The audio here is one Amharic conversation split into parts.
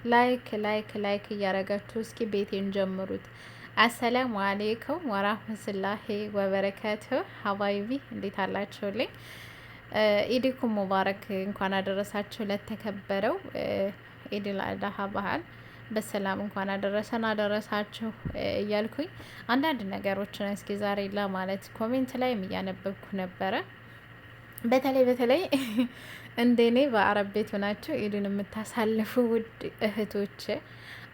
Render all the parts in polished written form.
ላይክ እያረጋችሁ እስኪ ቤቴን ጀምሩት። አሰላሙ አሌይኩም ወራህመቱላሂ ወበረካቱሁ። ሀባይቢ እንዴት አላችሁልኝ? ኢድኩም ሙባረክ። እንኳን አደረሳችሁ ለተከበረው ኢድል አድሃ በዓል በሰላም እንኳን አደረሰን አደረሳችሁ እያልኩኝ አንዳንድ ነገሮችን እስኪ ዛሬ ለማለት ኮሜንት ላይም እያነበብኩ ነበረ። በተለይ እንደኔ በአረብ ቤት ሆናችሁ ኢድን የምታሳልፉ ውድ እህቶች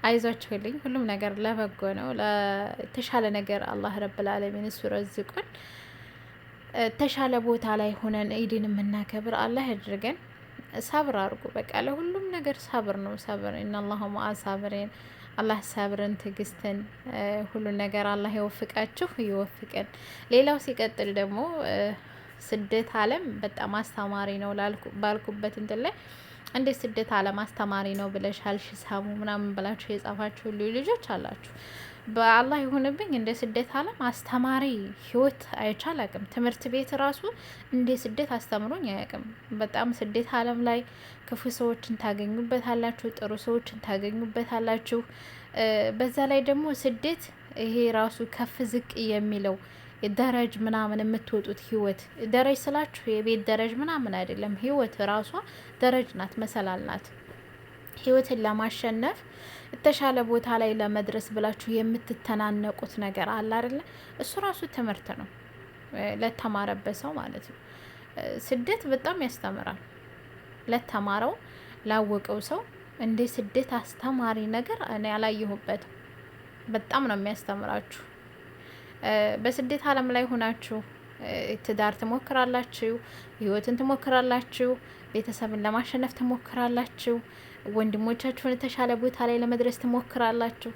አይዟችሁልኝ። ሁሉም ነገር ለበጎ ነው። ለተሻለ ነገር አላህ ረብል ዓለሚን እሱ ረዝቁን ተሻለ ቦታ ላይ ሆነን ኢድን የምናከብር አላህ ያድርገን። ሰብር አድርጉ። በቃ ለሁሉም ነገር ሰብር ነው። ሰብር ኢነላሁ መአ ሳብሪን። አላህ ሰብርን፣ ትዕግስትን፣ ሁሉን ነገር አላህ ይወፍቃችሁ ይወፍቀን። ሌላው ሲቀጥል ደግሞ ስደት ዓለም በጣም አስተማሪ ነው ባልኩበት እንትን ላይ እንዴት ስደት ዓለም አስተማሪ ነው ብለሻል ሳሙ ምናምን ብላችሁ የጻፋችሁ ልጆች አላችሁ። በአላህ ይሁንብኝ እንደ ስደት ዓለም አስተማሪ ህይወት አይቻል አቅም ትምህርት ቤት ራሱ እንደ ስደት አስተምሮኝ አያውቅም። በጣም ስደት ዓለም ላይ ክፉ ሰዎችን ታገኙበታላችሁ፣ ጥሩ ሰዎችን ታገኙበታላችሁ። በዛ ላይ ደግሞ ስደት ይሄ ራሱ ከፍ ዝቅ የሚለው ደረጅ ምናምን የምትወጡት ህይወት ደረጅ ስላችሁ የቤት ደረጅ ምናምን አይደለም። ህይወት ራሷ ደረጅ ናት፣ መሰላል ናት። ህይወትን ለማሸነፍ የተሻለ ቦታ ላይ ለመድረስ ብላችሁ የምትተናነቁት ነገር አለ አይደለ? እሱ ራሱ ትምህርት ነው ለተማረበት ሰው ማለት ነው። ስደት በጣም ያስተምራል። ለተማረው ላወቀው ሰው እንደ ስደት አስተማሪ ነገር እኔ አላየሁበትም። በጣም ነው የሚያስተምራችሁ። በስደት ዓለም ላይ ሆናችሁ ትዳር ትሞክራላችሁ፣ ህይወትን ትሞክራላችሁ፣ ቤተሰብን ለማሸነፍ ትሞክራላችሁ፣ ወንድሞቻችሁን የተሻለ ቦታ ላይ ለመድረስ ትሞክራላችሁ።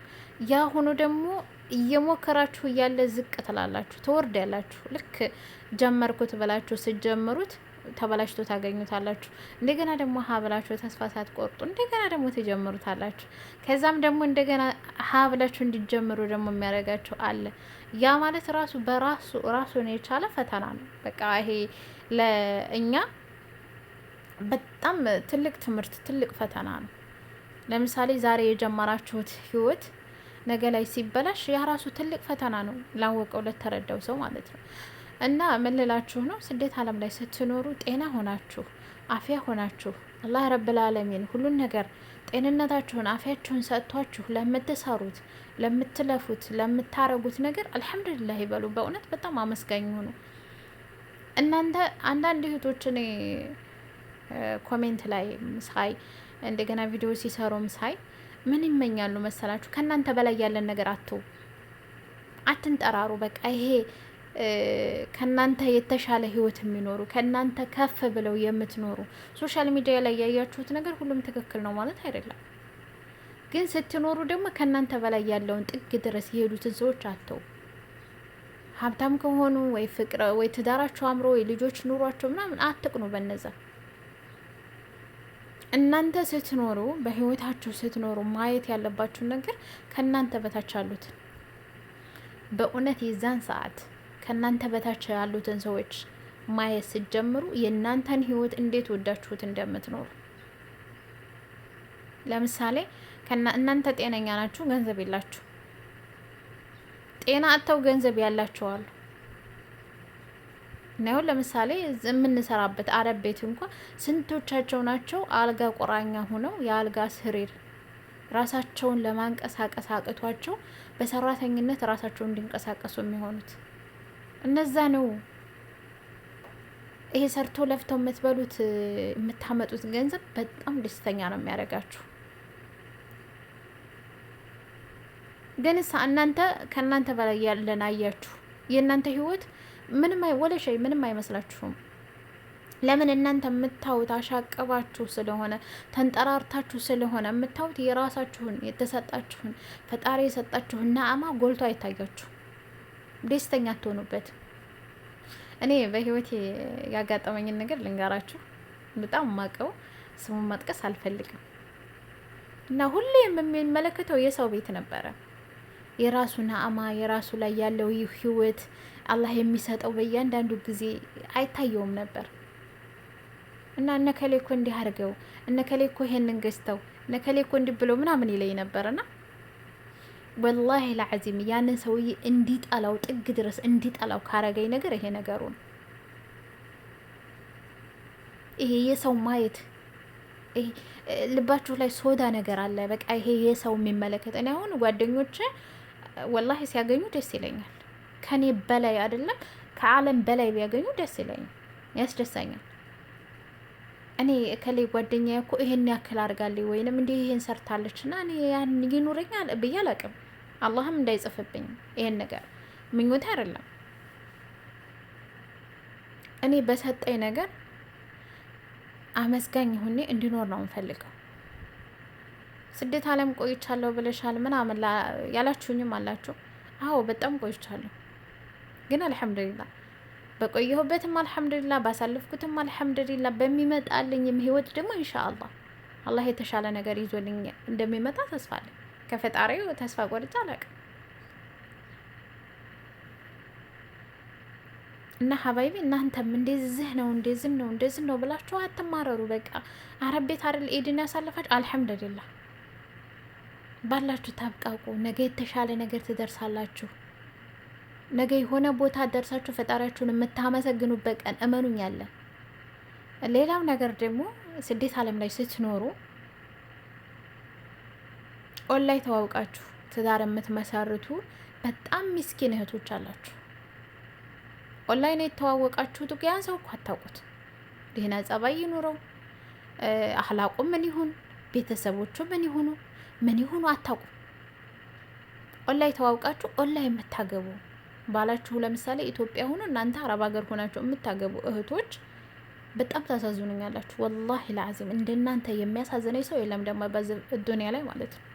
ያ ሆኖ ደግሞ እየሞከራችሁ እያለ ዝቅ ትላላችሁ፣ ትወርድ ያላችሁ። ልክ ጀመርኩት ብላችሁ ስትጀምሩት ተበላሽቶ ታገኙታላችሁ። እንደገና ደግሞ ሀ ብላችሁ ተስፋ ሳትቆርጡ እንደገና ደግሞ ትጀምሩታላችሁ። ከዛም ደግሞ እንደገና ሀ ብላችሁ እንዲጀምሩ ደግሞ የሚያደርጋችሁ አለ። ያ ማለት ራሱ ራሱን የቻለ ፈተና ነው። በቃ ይሄ ለእኛ በጣም ትልቅ ትምህርት፣ ትልቅ ፈተና ነው። ለምሳሌ ዛሬ የጀመራችሁት ህይወት ነገ ላይ ሲበላሽ ያ ራሱ ትልቅ ፈተና ነው፣ ላወቀው ለተረዳው ሰው ማለት ነው። እና ምን ልላችሁ ነው፣ ስደት ዓለም ላይ ስትኖሩ ጤና ሆናችሁ አፊያ ሆናችሁ አላህ ረብል ዓለሚን ሁሉን ነገር ጤንነታችሁን አፊያችሁን ሰጥቷችሁ ለምትሰሩት፣ ለምትለፉት፣ ለምታረጉት ነገር አልሐምዱሊላህ ይበሉ። በእውነት በጣም አመስጋኝ ሆኑ። እናንተ አንዳንድ እህቶች እኔ ኮሜንት ላይ ሳይ እንደገና ቪዲዮ ሲሰሩም ሳይ ምን ይመኛሉ መሰላችሁ? ከእናንተ በላይ ያለን ነገር አትንጠራሩ። በቃ ይሄ ከናንተ የተሻለ ህይወት የሚኖሩ ከናንተ ከፍ ብለው የምትኖሩ ሶሻል ሚዲያ ላይ ያያችሁት ነገር ሁሉም ትክክል ነው ማለት አይደለም። ግን ስትኖሩ ደግሞ ከናንተ በላይ ያለውን ጥግ ድረስ የሄዱትን ሰዎች አተው። ሀብታም ከሆኑ ወይ ፍቅር ወይ ትዳራቸው አምሮ ወይ ልጆች ኑሯቸው ምናምን አትቅኑ በነዛ። እናንተ ስትኖሩ በህይወታችሁ ስትኖሩ ማየት ያለባችሁ ነገር ከናንተ በታች አሉት። በእውነት የዛን ሰዓት ከናንተ በታች ያሉትን ሰዎች ማየት ስትጀምሩ የእናንተን ህይወት እንዴት ወዳችሁት እንደምትኖሩ። ለምሳሌ እናንተ ጤነኛ ናችሁ፣ ገንዘብ የላችሁ። ጤና አጥተው ገንዘብ ያላችሁ አሉ። ነው ለምሳሌ የምንሰራበት አረብ ቤት እንኳን ስንቶቻቸው ናቸው አልጋ ቁራኛ ሆነው የአልጋ ስሪር ራሳቸውን ለማንቀሳቀስ አቅቷቸው በሰራተኝነት ራሳቸውን እንዲንቀሳቀሱ የሚሆኑት እነዛ ነው። ይሄ ሰርቶ ለፍተው የምትበሉት የምታመጡት ገንዘብ በጣም ደስተኛ ነው የሚያደርጋችሁ። ግን እናንተ ከእናንተ በላይ ያለን አያችሁ። የእናንተ ህይወት ምንም አይመስላችሁም። ለምን? እናንተ የምታዩት አሻቀባችሁ ስለሆነ ተንጠራርታችሁ ስለሆነ የምታዩት የራሳችሁን የተሰጣችሁን ፈጣሪ የሰጣችሁን ነዓማ ጎልቶ አይታያችሁ፣ ደስተኛ አትሆኑበት። እኔ በህይወቴ ያጋጠመኝን ነገር ልንገራችሁ። በጣም ማቀው ስሙን መጥቀስ አልፈልግም እና ሁሌም የሚመለከተው የሰው ቤት ነበረ። የራሱ ነዓማ የራሱ ላይ ያለው ህይወት አላህ የሚሰጠው በእያንዳንዱ ጊዜ አይታየውም ነበር። እና እነከሌ እኮ እንዲህ አድርገው እነከሌ እኮ ይሄንን ገዝተው ነከሌ እኮ እንዲህ ብሎ ምናምን ይለኝ ነበርና ወላሂ ለዓዚም ያንን ሰውዬ እንዲጠላው ጥግ ድረስ እንዲጠላው ካረገኝ ነገር ይሄ ነገሩ ነው። ይሄ የሰው ማየት ልባችሁ ላይ ሶዳ ነገር አለ። በቃ ይሄ የሰው የሚመለከት እኔ አሁን ጓደኞቼ ወላሂ ሲያገኙ ደስ ይለኛል። ከኔ በላይ አይደለም ከዓለም በላይ ቢያገኙ ደስ ይለኛል፣ ያስደሳኛል። እኔ እከሌ ጓደኛዬ እኮ ይሄን ያክል አድርጋለች ወይንም እንዲህ ይሄን ሰርታለች እና እኔ ያን ይኑረኛል ብዬ አላቅም። አላህም እንዳይጽፍብኝ ይሄን ነገር ምኞት አይደለም። እኔ በሰጠኝ ነገር አመስጋኝ ሆኜ እንዲኖር ነው የምፈልገው። ስደት ዓለም ቆይቻለሁ ብለሻል ምናምን ያላችሁኝም አላችሁ። አዎ በጣም ቆይቻለሁ፣ ግን አልሐምዱሊላህ በቆየሁበትም አልሐምዱሊላህ፣ ባሳለፍኩትም አልሐምዱሊላህ፣ በሚመጣልኝም ህይወት ደግሞ ኢንሻአላህ አላህ የተሻለ ነገር ይዞልኝ እንደሚመጣ ተስፋ አለኝ። ከፈጣሪው ተስፋ ቆርጬ አላውቅም። እና ሀባይቢ እናንተም እንደዚህ ነው ብላችሁ አትማረሩ። በቃ አረብ ቤት አይደል ኢድን ያሳለፋችሁ፣ አልሐምዱሊላህ ባላችሁ ታብቃቁ። ነገ የተሻለ ነገር ትደርሳላችሁ። ነገ የሆነ ቦታ ደርሳችሁ ፈጣሪያችሁን የምታመሰግኑበት ቀን እመኑኝ አለ። ሌላው ነገር ደግሞ ስደት ዓለም ላይ ስትኖሩ ኦንላይን ተዋውቃችሁ ትዳር የምትመሰርቱ በጣም ሚስኪን እህቶች አላችሁ። ኦንላይን የተዋወቃችሁት ያን ሰው እኮ አታውቁት። ደህና ጸባይ ይኑረው፣ አህላቁ ምን ይሁን፣ ቤተሰቦቹ ምን ይሁኑ አታውቁ። ኦንላይን ተዋውቃችሁ ኦንላይን የምታገቡ ባላችሁ ለምሳሌ ኢትዮጵያ ሆኖ እናንተ አረብ ሀገር ሆናችሁ የምታገቡ እህቶች በጣም ታሳዝኑኛላችሁ። ወላሂ ለአዚም እንደናንተ የሚያሳዝነኝ ሰው የለም ደግሞ በዚህ ዱንያ ላይ ማለት ነው።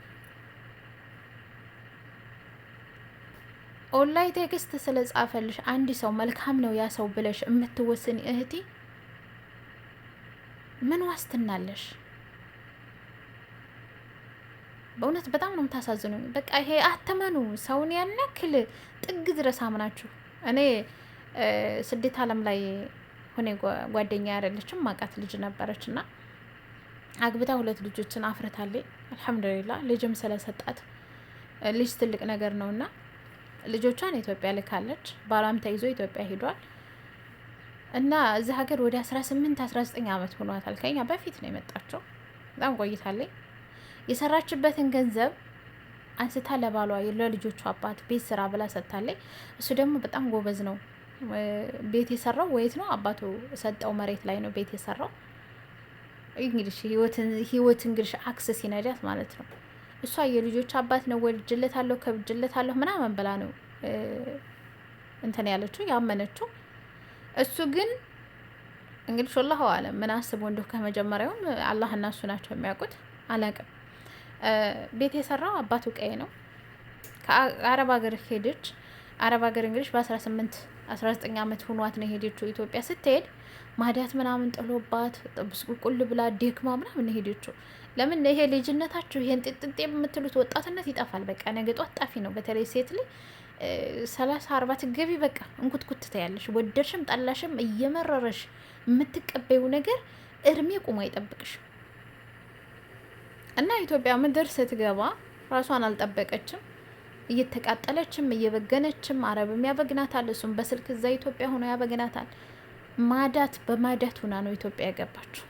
ኦንላይን ቴክስት ስለጻፈልሽ አንድ ሰው መልካም ነው ያ ሰው ብለሽ የምትወስን እህቴ ምን ዋስትናለሽ? በእውነት በጣም ነው የምታሳዝኑኝ። በቃ ይሄ አትመኑ። ሰውን ያናክል ጥግ ድረስ አምናችሁ። እኔ ስደት ዓለም ላይ ሆኔ ጓደኛ ያደለችም ማቃት ልጅ ነበረች እና አግብታ 2 ልጆችን አፍርታለች። አልሐምዱሊላህ ልጅም ስለሰጣት ልጅ ትልቅ ነገር ነውና ልጆቿን ኢትዮጵያ ልካለች። ባሏም ተይዞ ኢትዮጵያ ሄዷል እና እዚህ ሀገር ወደ 18-19 ዓመት ሆኗታል። ከኛ በፊት ነው የመጣችው። በጣም ቆይታለች። የሰራችበትን ገንዘብ አንስታ ለባሏ ለልጆቹ አባት ቤት ስራ ብላ ሰጥታለች። እሱ ደግሞ በጣም ጎበዝ ነው። ቤት የሰራው ወይት ነው አባቱ ሰጠው መሬት ላይ ነው ቤት የሰራው። እንግዲህ ህይወት እንግዲህ አክሰስ ሲነዳት ማለት ነው። እሷ የልጆች አባት ነው ወልጅለታለሁ ከብጅለታለሁ ምናምን ብላ ነው እንትን ያለችው ያመነችው። እሱ ግን እንግዲህ ወላሂ አለም ምን አስቦ እንደው ከመጀመሪያውም አላህና እሱ ናቸው የሚያውቁት። አላቅም። ቤት የሰራው አባቱ ቀይ ነው። ከአረብ ሀገር ሄደች። አረብ ሀገር እንግዲህ በ18-19 ዓመት ሆኗት ነው ሄደችው። ኢትዮጵያ ስትሄድ ማዳት ምናምን ጥሎባት ብስቁልቁል ብላ ዴክማ ምናምን ሄደችው። ለምን ይሄ ልጅነታችሁ ይሄን ጥጥጤ የምትሉት ወጣትነት ይጠፋል። በቃ ነገ ጧት ጠፊ ነው። በተለይ ሴት ልጅ 30-40 ትገቢ በቃ እንኩትኩት ታያለሽ። ወደድሽም ጠላሽም እየመረረሽ የምትቀበዩ ነገር እድሜ ቁሞ አይጠብቅሽ እና ኢትዮጵያ ምድር ስትገባ ራሷን አልጠበቀችም። እየተቃጠለችም እየበገነችም አረብም ያበግናታል። እሱም በስልክ እዛ ኢትዮጵያ ሆኖ ያበግናታል። ማዳት በማዳት ሆና ነው ኢትዮጵያ የገባችው።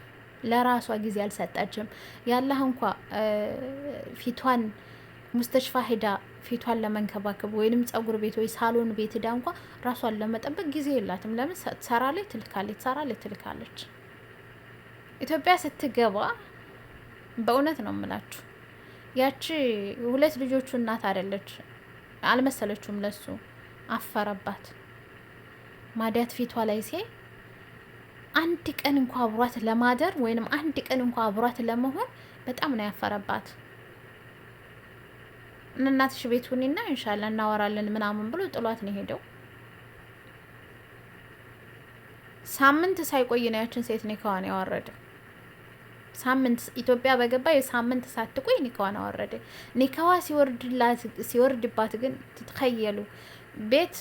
ለራሷ ጊዜ አልሰጠችም። ያላህ እንኳ ፊቷን ሙስተሽፋ ሄዳ ፊቷን ለመንከባከብ ወይንም ጸጉር ቤት ወይ ሳሎን ቤት ሄዳ እንኳ ራሷን ለመጠበቅ ጊዜ የላትም። ለምን ትሰራለች፣ ትልካለች። ኢትዮጵያ ስትገባ በእውነት ነው የምላችሁ ያቺ 2 ልጆቹ እናት አይደለች አልመሰለችውም። ለሱ አፈረባት። ማዳት ፊቷ ላይ አንድ ቀን እንኳ አብሯት ለማደር ወይንም አንድ ቀን እንኳ አብሯት ለመሆን በጣም ነው ያፈረባት። እናትሽ ቤት ሁኒና ኢንሻአላህ እናወራለን ምናምን ብሎ ጥሏት ነው ሄደው። ሳምንት ሳይቆይ ነው ያችን ሴት ኒካዋን ያወረደው። ሳምንት ኢትዮጵያ በገባ የሳምንት ሳትቆይ ኒካዋን አወረደ። ኒካዋ ሲወርድባት ግን ትተኸየሉ ቤት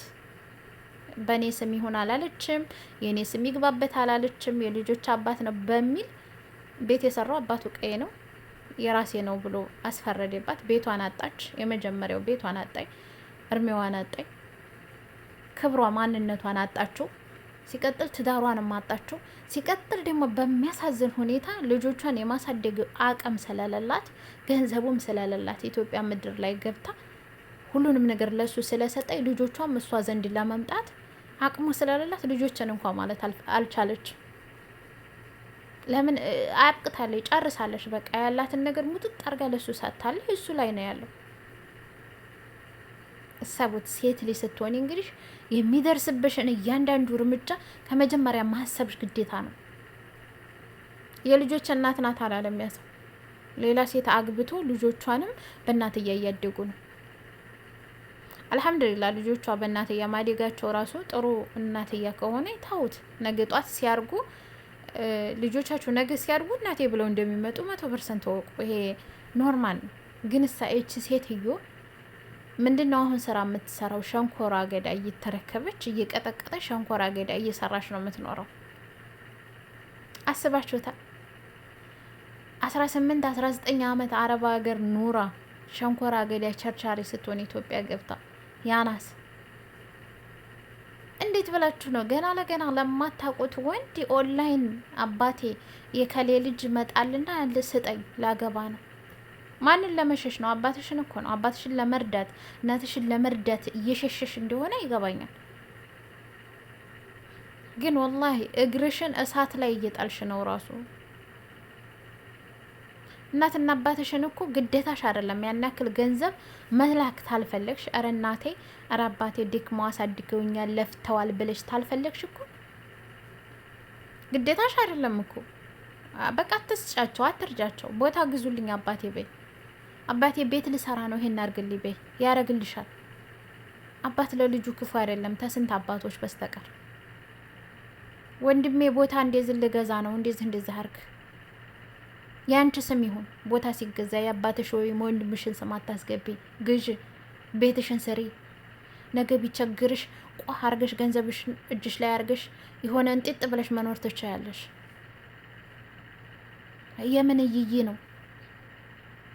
በእኔ ስም ይሆን አላለችም፣ የእኔ ስም ይግባበት አላለችም። የልጆች አባት ነው በሚል ቤት የሰራው አባቱ ቀይ ነው። የራሴ ነው ብሎ አስፈረደባት። ቤቷን አጣች። የመጀመሪያው ቤቷን አጣኝ፣ እርሜዋን አጣኝ፣ ክብሯ ማንነቷን አጣችው። ሲቀጥል ትዳሯንም አጣችው። ሲቀጥል ደግሞ በሚያሳዝን ሁኔታ ልጆቿን የማሳደግ አቅም ስለሌላት ገንዘቡም ስለሌላት ኢትዮጵያ ምድር ላይ ገብታ ሁሉንም ነገር ለሱ ስለሰጠኝ ልጆቿም እሷ ዘንድ ለመምጣት አቅሙ ስለሌላት ልጆችን እንኳ ማለት አልቻለች። ለምን አያቅታለች፣ ጨርሳለች። በቃ ያላትን ነገር ሙጥጥ አርጋ ለሱ ሰጥታለች። እሱ ላይ ነው ያለው። እሰቡት። ሴት ልጅ ስትሆን እንግዲህ የሚደርስብሽን እያንዳንዱ እርምጃ ከመጀመሪያ ማሰብሽ ግዴታ ነው። የልጆች እናት ናት አላለም ያ ሰው። ሌላ ሴት አግብቶ ልጆቿንም በእናትያ እያደጉ ነው። አልሐምዱሊላህ ልጆቿ በእናትያ ማደጋቸው ራሱ ጥሩ እናትያ ከሆነ ታውት ነገ ጧት ሲያርጉ ልጆቻችሁ ነገ ሲያርጉ እናቴ ብለው እንደሚመጡ 100% ወቁ። ይሄ ኖርማል ነው። ግን እቺ ሴትዮ ምንድነው አሁን ስራ የምትሰራው? ሸንኮራ አገዳ እየተረከበች እየቀጠቀጠች ሸንኮራ አገዳ እየሰራች ነው የምትኖረው። አስባችሁታል? 18 19 ዓመት አረብ ሀገር ኑራ ሸንኮራ አገዳ ቸርቻሪ ስትሆን ኢትዮጵያ ገብታ ያናስ እንዴት ብላችሁ ነው ገና ለገና ለማታውቁት ወንድ ኦንላይን አባቴ የከሌ ልጅ መጣልና ልስጠኝ ላገባ ነው? ማንን ለመሸሽ ነው? አባትሽን እኮ ነው። አባትሽን ለመርዳት እናትሽን ለመርዳት እየሸሸሽ እንደሆነ ይገባኛል። ግን ወላሂ እግርሽን እሳት ላይ እየጣልሽ ነው ራሱ። እናትና አባትሽን እኮ ግዴታሽ አይደለም ያን ያክል ገንዘብ መላክ ታልፈለግሽ፣ ኧረ እናቴ ኧረ አባቴ ደክመው አሳድገውኛል ለፍተዋል ብለሽ ታልፈለግሽ እኮ ግዴታሽ አይደለም እኮ። በቃ አትስጫቸው፣ አትርጃቸው። ቦታ ግዙልኝ አባቴ በይ። አባቴ ቤት ልሰራ ነው ይሄን አርግልኝ በይ፣ ያረግልሻል። አባት ለልጁ ክፉ አይደለም ተስንት አባቶች በስተቀር። ወንድሜ ቦታ እንደዚህ ልገዛ ነው እንደዚህ አርግ። ያንቺ ስም ይሁን ቦታ ሲገዛ የአባትሽ ወይም ወንድምሽን ስም አታስገቢ። ግዥ፣ ቤትሽን ስሪ። ነገ ቢቸግርሽ ቋ አርገሽ ገንዘብሽን እጅሽ ላይ አርገሽ የሆነ እንጢጥ ብለሽ መኖር ትችያለሽ። የምን ይይ ነው?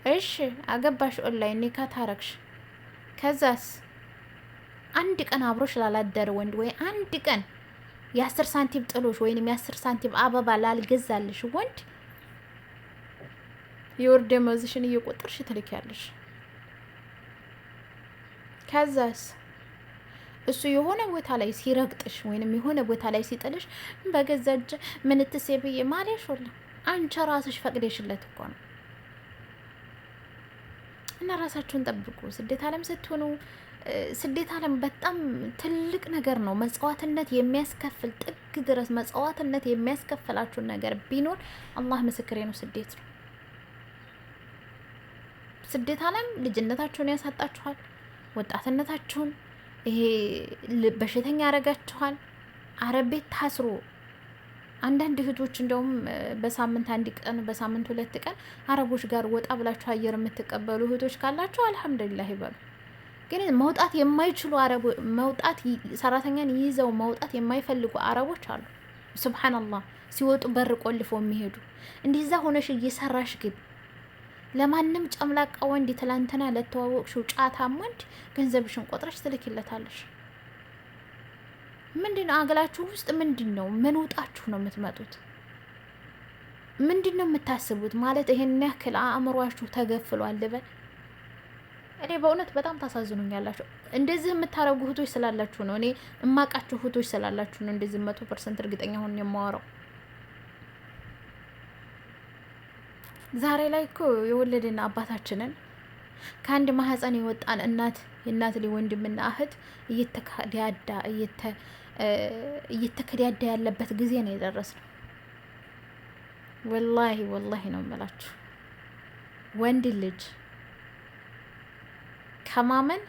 እሺ አገባሽ፣ ኦንላይን ኒካ ታረግሽ። ከዛስ አንድ ቀን አብሮሽ ላላደረ ወንድ ወይ አንድ ቀን የ10 ሳንቲም ጥሎሽ ወይንም የ10 ሳንቲም አበባ ላልገዛልሽ ወንድ የወር ደመወዝሽን እየቆጠርሽ ትልኪያለሽ። ከዛስ እሱ የሆነ ቦታ ላይ ሲረግጥሽ ወይንም የሆነ ቦታ ላይ ሲጥልሽ በገዛ እጅ ምን ትሴብዬ ማለሽ ወላ አንቺ ራስሽ ፈቅደሽለት እኮ ነው። እና ራሳችሁን ጠብቁ። ስደት ዓለም ስትሆኑ ስደት ዓለም በጣም ትልቅ ነገር ነው። መጽዋዕትነት የሚያስከፍል ጥግ ድረስ መጽዋዕትነት የሚያስከፍላችሁን ነገር ቢኖር አላህ ምስክሬ ነው፣ ስደት ነው። ስደት ዓለም ልጅነታችሁን ያሳጣችኋል፣ ወጣትነታችሁን ይሄ በሽተኛ ያረጋችኋል። አረብ ቤት ታስሮ አንዳንድ እህቶች እንደውም በሳምንት አንድ ቀን በሳምንት 2 ቀን አረቦች ጋር ወጣ ብላችሁ አየር የምትቀበሉ እህቶች ካላችሁ አልሐምዱሊላህ ይበሉ። ግን መውጣት የማይችሉ መውጣት ሰራተኛን ይዘው መውጣት የማይፈልጉ አረቦች አሉ። ሱብሃንአላህ ሲወጡ በር ቆልፈው የሚሄዱ። እንደዛ ሆነሽ እየሰራሽ ግን ለማንም ጨምላቃ ወንድ ትላንትና ለተዋወቅሽው ጫታም ወንድ ገንዘብሽን ቆጥረሽ ትልኪለታለሽ። ምንድነው አገላችሁ ውስጥ ምንድነው? ምን ውጣችሁ ነው የምትመጡት? ምንድነው የምታስቡት? ማለት ይሄን ያክል አእምሯችሁ ተገፍሏል ልበል። እኔ በእውነት በጣም ታሳዝኑኛላችሁ። እንደዚህ የምታረጉ እህቶች ስላላችሁ ነው፣ እኔ እማቃችሁ እህቶች ስላላችሁ ነው እንደዚህ 100% እርግጠኛ ሆኜ የማወራው። ዛሬ ላይ እኮ የወለድን አባታችንን ከአንድ ማህፀን የወጣን የእናት ልጅ ወንድምና እህት እየተከዳዳ ያለበት ጊዜ ነው የደረስነው። ወላሂ ነው የምላችሁ። ወንድ ልጅ ከማመን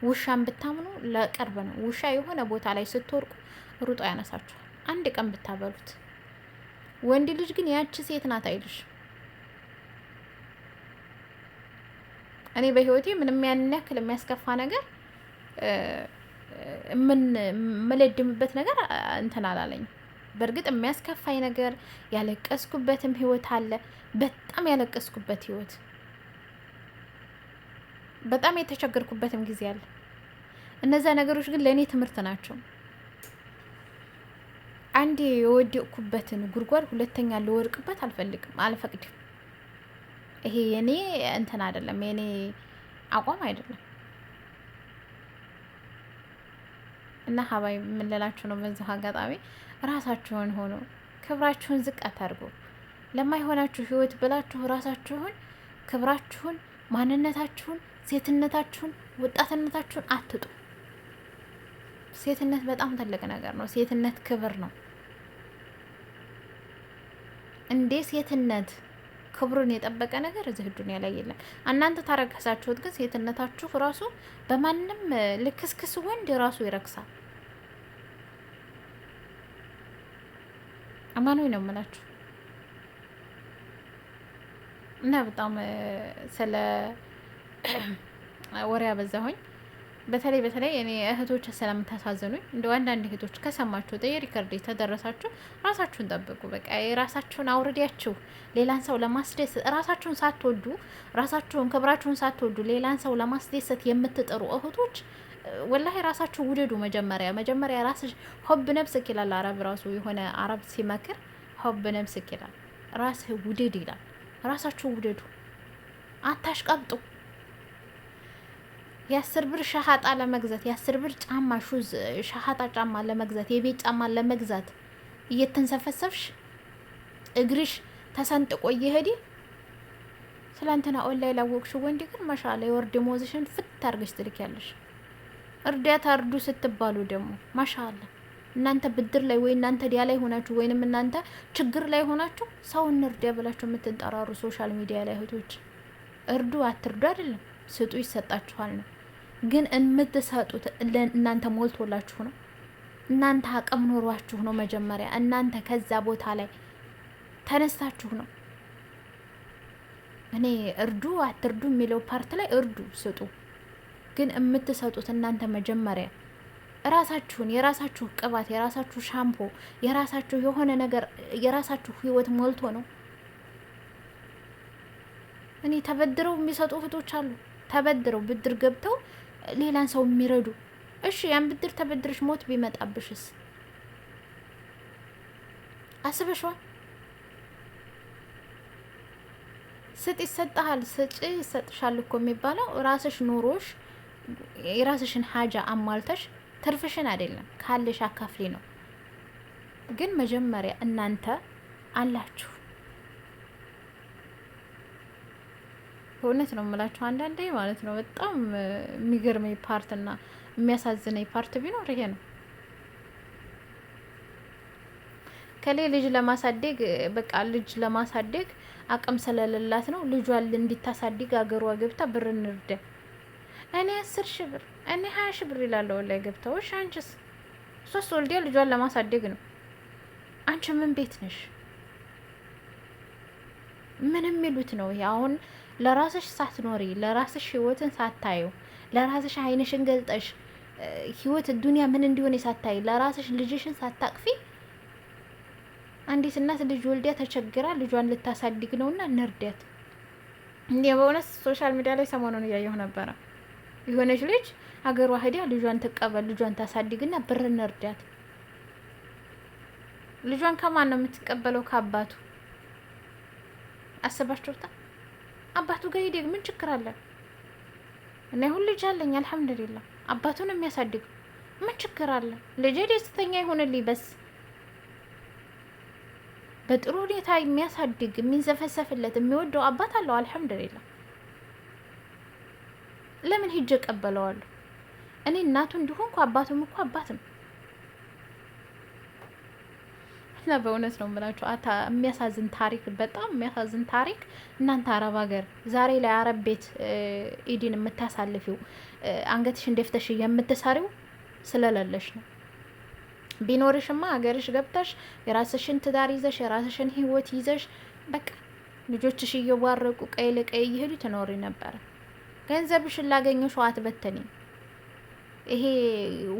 ውሻን ብታምኑ ለቅርብ ነው። ውሻ የሆነ ቦታ ላይ ስትወርቁ ሩጦ ያነሳችኋል አንድ ቀን ብታበሉት። ወንድ ልጅ ግን ያቺ ሴት ናት አይልሽ። እኔ በህይወቴ ምንም ያን ያክል የሚያስከፋ ነገር ምን መለድምበት ነገር እንትን አላለኝ። በእርግጥ የሚያስከፋኝ ነገር ያለቀስኩበትም ህይወት አለ። በጣም ያለቀስኩበት ህይወት፣ በጣም የተቸገርኩበትም ጊዜ አለ። እነዛ ነገሮች ግን ለእኔ ትምህርት ናቸው። አንዴ የወደቅኩበትን ጉድጓድ ሁለተኛ ልወድቅበት አልፈልግም፣ አልፈቅድም። ይሄ የኔ እንትን አይደለም፣ የኔ አቋም አይደለም። እና ሀባይ የምንላችሁ ነው። በዚህ አጋጣሚ ራሳችሁን ሆኖ ክብራችሁን ዝቅ አታርጉ። ለማይሆናችሁ ህይወት ብላችሁ ራሳችሁን፣ ክብራችሁን፣ ማንነታችሁን፣ ሴትነታችሁን፣ ወጣትነታችሁን አትጡ። ሴትነት በጣም ትልቅ ነገር ነው። ሴትነት ክብር ነው እንዴ! ሴትነት ክብሩን የጠበቀ ነገር እዚህ ዱንያ ላይ የለም። እናንተ ታረከሳችሁት፣ ግን ሴትነታችሁ ራሱ በማንም ልክስክስ ወንድ ራሱ ይረክሳል። አማኑ ነው የምላችሁ። እና በጣም ስለ ወሬ አበዛሁኝ። በተለይ እኔ እህቶች ስለምታሳዝኑኝ እንደው አንዳንድ እህቶች ከሰማችሁ የሪከርድ ተደረሳችሁ ራሳችሁን ጠብቁ። በቃ የራሳችሁን አውርዲያችሁ ሌላን ሰው ለማስደሰት ራሳችሁን ሳትወዱ ራሳችሁን ክብራችሁን ሳትወዱ ሌላን ሰው ለማስደሰት የምትጥሩ እህቶች ወላሂ ራሳችሁ ውደዱ። መጀመሪያ ራስሽ ሆብ ነፍስክ ይላል አረብ። ራሱ የሆነ አረብ ሲመክር ሆብ ነፍስክ ይላል፣ ራስህ ውደድ ይላል። ራሳችሁ ውደዱ፣ አታሽቀብጡ። የ10 ብር ሻሃጣ ለመግዛት የ10 ብር ጫማ ሹዝ ሻሃጣ ጫማ ለመግዛት የቤት ጫማ ለመግዛት እየተንሰፈሰፍሽ እግርሽ ተሰንጥቆ እየሄደ ስለንተና ኦንላይን ላወቅሽው ወንድ ግን ማሻአላ የወር ደሞዝሽን ፍት አድርገሽ ትልኪያለሽ። እርዳታ እርዱ ስትባሉ ደግሞ ማሻአላ እናንተ ብድር ላይ ወይ እናንተ ዲያ ላይ ሆናችሁ ወይንም እናንተ ችግር ላይ ሆናችሁ ሰው እንርዳ ብላችሁ የምትንጠራሩ ሶሻል ሚዲያ ላይ እህቶች እርዱ አትርዱ አይደለም፣ ስጡ ይሰጣችኋል ነው። ግን የምትሰጡት እናንተ ሞልቶላችሁ ነው። እናንተ አቅም ኖሯችሁ ነው። መጀመሪያ እናንተ ከዛ ቦታ ላይ ተነስታችሁ ነው። እኔ እርዱ አትርዱ የሚለው ፓርት ላይ እርዱ ስጡ። ግን የምትሰጡት እናንተ መጀመሪያ ራሳችሁን፣ የራሳችሁ ቅባት፣ የራሳችሁ ሻምፖ፣ የራሳችሁ የሆነ ነገር የራሳችሁ ህይወት ሞልቶ ነው። እኔ ተበድረው የሚሰጡ እህቶች አሉ። ተበድረው ብድር ገብተው ሌላን ሰው የሚረዱ። እሺ ያን ብድር ተበድረሽ ሞት ቢመጣብሽስ አስበሽዋል? ስጥ ይሰጥሃል፣ ስጪ ይሰጥሻል እኮ የሚባለው ራስሽ ኑሮሽ የራስሽን ሀጃ አሟልተሽ ትርፍሽን አይደለም ካለሽ አካፍሊ ነው። ግን መጀመሪያ እናንተ አላችሁ። እውነት ነው የምላችሁ። አንዳንዴ ማለት ነው በጣም የሚገርመኝ ፓርትና የሚያሳዝነኝ ፓርት ቢኖር ይሄ ነው። ከሌ ልጅ ለማሳደግ በቃ ልጅ ለማሳደግ አቅም ስለሌላት ነው ልጇን እንዲታሳድግ አገሯ ገብታ ብር እንርዳ። እኔ 10 ሺህ ብር እኔ 20 ሺህ ብር ይላለው ላይ ገብታው። እሺ አንቺስ 3 ወልዲያ ልጇን ለማሳደግ ነው። አንቺ ምን ቤት ነሽ? ምን የሚሉት ነው ይሄ? አሁን ለራስሽ ሳትኖሪ ለራስሽ ህይወትን ሳታዩ ለራስሽ አይንሽን ገልጠሽ ህይወት ዱንያ ምን እንደሆነ ሳታይ ለራስሽ ልጅሽን ሳታቅፊ አንዲት እናት ልጅ ወልዲያ ተቸግራ ልጇን ልታሳድግ ነውና እንርዳት። እንዴ በእውነት ሶሻል ሚዲያ ላይ ሰሞኑን እያየሁ ነበረ። የሆነች ልጅ ሀገሯ ሄዳ ልጇን ትቀበል ልጇን ታሳድግና ብር እንርዳት። ልጇን ከማን ነው የምትቀበለው? ከአባቱ። አስባችሁታ? አባቱ ጋር ሄደ ምን ችግር አለ? እኔ ሁሉ ልጅ አለኝ አልሐምዱሊላህ። አባቱን የሚያሳድግ ምን ችግር አለ? ልጄ ደስተኛ ይሆንልኝ በስ በጥሩ ሁኔታ የሚያሳድግ የሚንዘፈሰፍለት የሚወደው አባት አለው አልሐምዱሊላህ። ለምን ሂጅ ቀበለዋለሁ? እኔ እናቱ እንዲሆንኩ አባቱም እኮ አባትም እና በእውነት ነው የምላችሁ። የሚያሳዝን ታሪክ፣ በጣም የሚያሳዝን ታሪክ። እናንተ አረብ ሀገር ዛሬ ላይ አረብ ቤት ኢዲን የምታሳልፊው አንገትሽን ደፍተሽ የምትሰሪው ስለሌለሽ ነው። ቢኖርሽማ ሀገርሽ ገብተሽ የራስሽን ትዳር ይዘሽ የራስሽን ህይወት ይዘሽ በቃ ልጆችሽ እየዋረቁ ቀይ ለቀይ እየሄዱ ትኖሪ ነበር። ገንዘብሽን ላገኘሽው አትበተኒ። ይሄ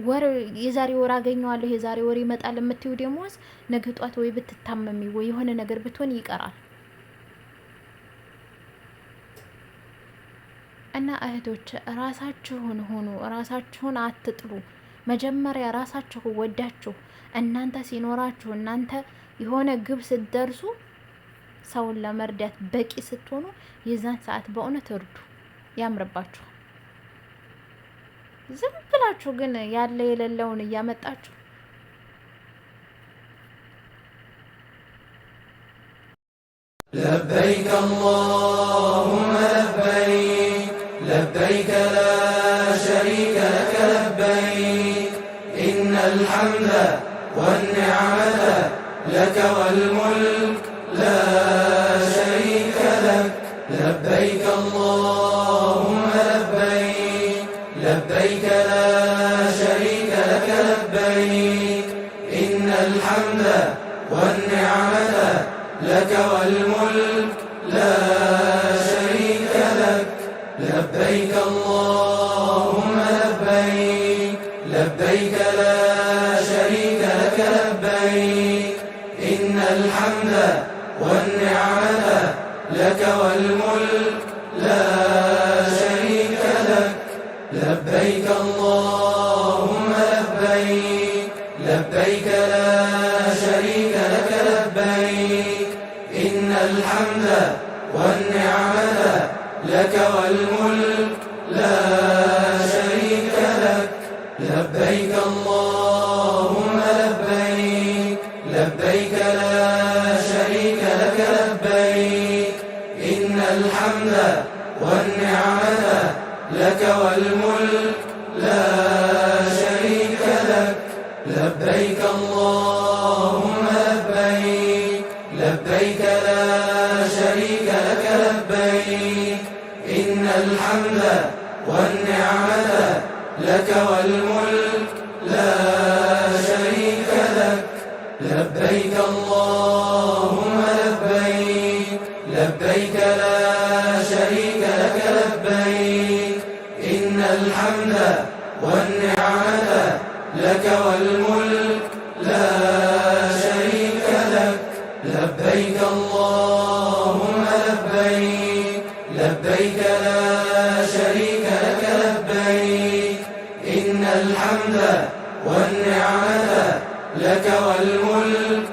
ወር የዛሬ ወር አገኘዋለሁ የዛሬ ወር ይመጣል የምትዩ ደሞዝ ነገ ጧት ወይ ብትታመሚ ወይ የሆነ ነገር ብትሆን ይቀራል። እና እህቶች ራሳችሁን ሁኑ፣ ራሳችሁን አትጥሉ። መጀመሪያ ራሳችሁ ወዳችሁ እናንተ ሲኖራችሁ እናንተ የሆነ ግብ ስትደርሱ ሰውን ለመርዳት በቂ ስትሆኑ የዛን ሰዓት በእውነት እርዱ፣ ያምርባችኋል። ዝም ብላችሁ ግን ያለ የሌለውን እያመጣችሁ لبيك اللهم لبيك لبيك لا شريك لك لبيك إن الحمد والنعمة لك والملك لا شريك لك لبيك اللهم لبيك لبيك لا شريك لك لبيك إن الحمد والنعمة لك والملك لا شريك لك لبيك اللهم لبيك لبيك لا شريك لك لبيك إن الحمد والنعمة لك والملك لا شريك لك لبيك اللهم لبيك لبيك لا شريك لك لبيك إن الحمد والنعمة لك والملك لا شريك لك لبيك اللهم لبيك لبيك لا شريك لك لبيك إن الحمد والنعمة لك والملك لا شريك لك لبيك اللهم لبيك لبيك لا شريك لك لبيك إن الحمد والنعمة لك والملك لا شريك لك لبيك اللهم لبيك لبيك لا شريك لك لبيك إن الحمد والنعمة لك والملك لا شريك لك لبيك اللهم لبيك لبيك لا شريك لك لبيك إن الحمد والنعمة لك والملك